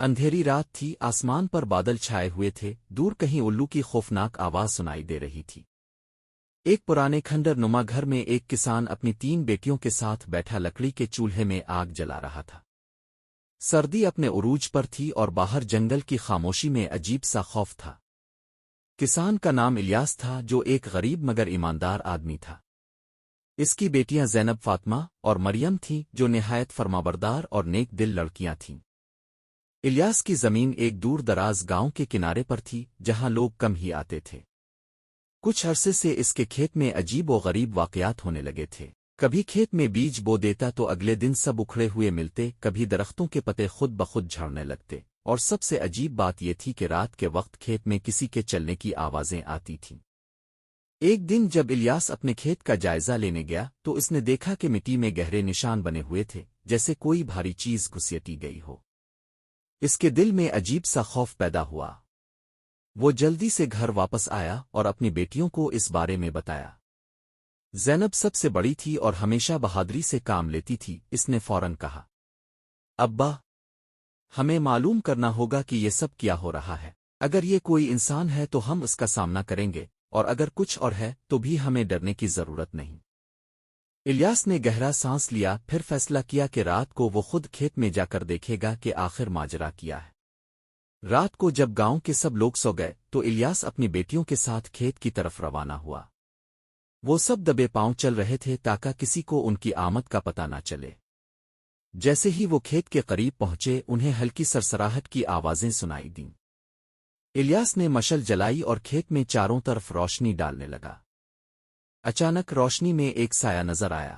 اندھیری رات تھی، آسمان پر بادل چھائے ہوئے تھے، دور کہیں الو کی خوفناک آواز سنائی دے رہی تھی۔ ایک پرانے کھنڈر نما گھر میں ایک کسان اپنی 3 بیٹیوں کے ساتھ بیٹھا لکڑی کے چولہے میں آگ جلا رہا تھا۔ سردی اپنے عروج پر تھی اور باہر جنگل کی خاموشی میں عجیب سا خوف تھا۔ کسان کا نام الیاس تھا، جو ایک غریب مگر ایماندار آدمی تھا۔ اس کی بیٹیاں زینب، فاطمہ اور مریم تھیں، جو نہایت فرمانبردار اور نیک دل لڑکیاں تھیں۔ الیاس کی زمین ایک دور دراز گاؤں کے کنارے پر تھی، جہاں لوگ کم ہی آتے تھے۔ کچھ عرصے سے اس کے کھیت میں عجیب و غریب واقعات ہونے لگے تھے۔ کبھی کھیت میں بیج بو دیتا تو اگلے دن سب اکھڑے ہوئے ملتے، کبھی درختوں کے پتے خود بخود جھڑنے لگتے، اور سب سے عجیب بات یہ تھی کہ رات کے وقت کھیت میں کسی کے چلنے کی آوازیں آتی تھیں۔ ایک دن جب الیاس اپنے کھیت کا جائزہ لینے گیا تو اس نے دیکھا کہ مٹی میں گہرے نشان بنے ہوئے تھے، جیسے کوئی بھاری چیز گھسیٹی گئی ہو۔ اس کے دل میں عجیب سا خوف پیدا ہوا۔ وہ جلدی سے گھر واپس آیا اور اپنی بیٹیوں کو اس بارے میں بتایا۔ زینب سب سے بڑی تھی اور ہمیشہ بہادری سے کام لیتی تھی۔ اس نے فوراً کہا، ابا، ہمیں معلوم کرنا ہوگا کہ یہ سب کیا ہو رہا ہے۔ اگر یہ کوئی انسان ہے تو ہم اس کا سامنا کریں گے، اور اگر کچھ اور ہے تو بھی ہمیں ڈرنے کی ضرورت نہیں۔ الیاس نے گہرا سانس لیا، پھر فیصلہ کیا کہ رات کو وہ خود کھیت میں جا کر دیکھے گا کہ آخر ماجرا کیا ہے۔ رات کو جب گاؤں کے سب لوگ سو گئے تو الیاس اپنی بیٹیوں کے ساتھ کھیت کی طرف روانہ ہوا۔ وہ سب دبے پاؤں چل رہے تھے تاکہ کسی کو ان کی آمد کا پتہ نہ چلے۔ جیسے ہی وہ کھیت کے قریب پہنچے، انہیں ہلکی سرسراہٹ کی آوازیں سنائی دیں۔ الیاس نے مشل جلائی اور کھیت میں چاروں طرف روشنی ڈالنے لگا۔ اچانک روشنی میں ایک سایہ نظر آیا۔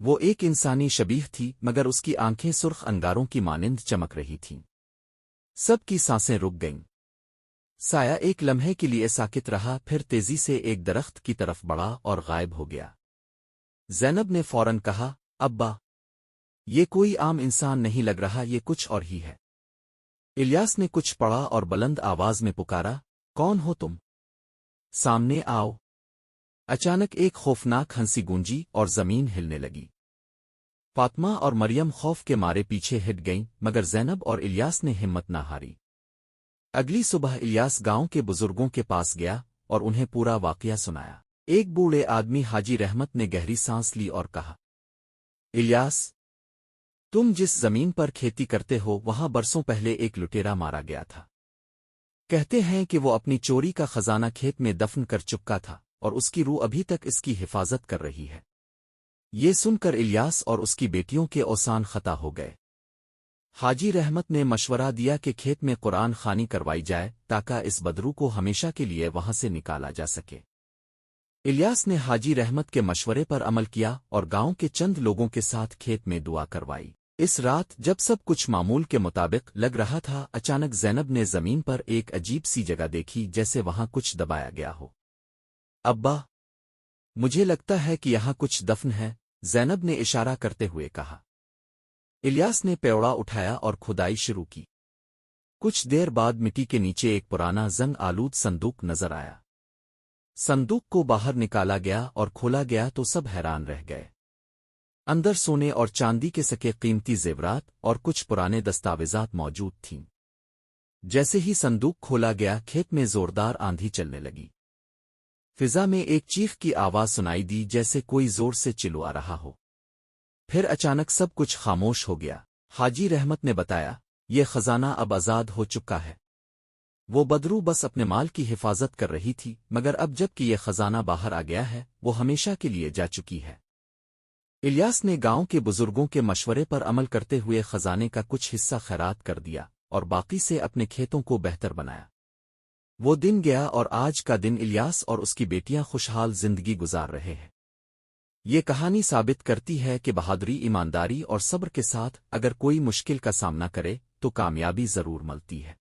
وہ ایک انسانی شبیہ تھی، مگر اس کی آنکھیں سرخ انگاروں کی مانند چمک رہی تھیں۔ سب کی سانسیں رک گئیں۔ سایہ ایک لمحے کے لیے ساکت رہا، پھر تیزی سے ایک درخت کی طرف بڑھا اور غائب ہو گیا۔ زینب نے فوراً کہا، ابا، یہ کوئی عام انسان نہیں لگ رہا، یہ کچھ اور ہی ہے۔ الیاس نے کچھ پڑھا اور بلند آواز میں پکارا، کون ہو تم؟ سامنے آؤ۔ اچانک ایک خوفناک ہنسی گونجی اور زمین ہلنے لگی۔ فاطمہ اور مریم خوف کے مارے پیچھے ہٹ گئیں، مگر زینب اور الیاس نے ہمت نہ ہاری۔ اگلی صبح الیاس گاؤں کے بزرگوں کے پاس گیا اور انہیں پورا واقعہ سنایا۔ ایک بوڑھے آدمی حاجی رحمت نے گہری سانس لی اور کہا، الیاس، تم جس زمین پر کھیتی کرتے ہو وہاں برسوں پہلے ایک لٹیرا مارا گیا تھا۔ کہتے ہیں کہ وہ اپنی چوری کا خزانہ کھیت میں دفن کر چکا تھا، اور اس کی روح ابھی تک اس کی حفاظت کر رہی ہے۔ یہ سن کر الیاس اور اس کی بیٹیوں کے اوسان خطا ہو گئے۔ حاجی رحمت نے مشورہ دیا کہ کھیت میں قرآن خوانی کروائی جائے تاکہ اس بدرو کو ہمیشہ کے لیے وہاں سے نکالا جا سکے۔ الیاس نے حاجی رحمت کے مشورے پر عمل کیا اور گاؤں کے چند لوگوں کے ساتھ کھیت میں دعا کروائی۔ اس رات جب سب کچھ معمول کے مطابق لگ رہا تھا، اچانک زینب نے زمین پر ایک عجیب سی جگہ دیکھی، جیسے وہاں کچھ دبایا گیا ہو۔ ابا، مجھے لگتا ہے کہ یہاں کچھ دفن ہے، زینب نے اشارہ کرتے ہوئے کہا۔ الیاس نے پیوڑا اٹھایا اور کھدائی شروع کی۔ کچھ دیر بعد مٹی کے نیچے ایک پرانا زنگ آلود صندوق نظر آیا۔ صندوق کو باہر نکالا گیا اور کھولا گیا تو سب حیران رہ گئے۔ اندر سونے اور چاندی کے سکے قیمتی زیورات اور کچھ پرانے دستاویزات موجود تھیں۔ جیسے ہی صندوق کھولا گیا، کھیت میں زوردار آندھی چلنے لگی۔ فضا میں ایک چیخ کی آواز سنائی دی، جیسے کوئی زور سے چلوا رہا ہو۔ پھر اچانک سب کچھ خاموش ہو گیا۔ حاجی رحمت نے بتایا، یہ خزانہ اب آزاد ہو چکا ہے۔ وہ بدرو بس اپنے مال کی حفاظت کر رہی تھی، مگر اب جب کہ یہ خزانہ باہر آ گیا ہے، وہ ہمیشہ کے لیے جا چکی ہے۔ الیاس نے گاؤں کے بزرگوں کے مشورے پر عمل کرتے ہوئے خزانے کا کچھ حصہ خیرات کر دیا اور باقی سے اپنے کھیتوں کو بہتر بنایا۔ وہ دن گیا اور آج کا دن الیاس اور اس کی بیٹیاں خوشحال زندگی گزار رہے ہیں۔ یہ کہانی ثابت کرتی ہے کہ بہادری، ایمانداری اور صبر کے ساتھ اگر کوئی مشکل کا سامنا کرے تو کامیابی ضرور ملتی ہے۔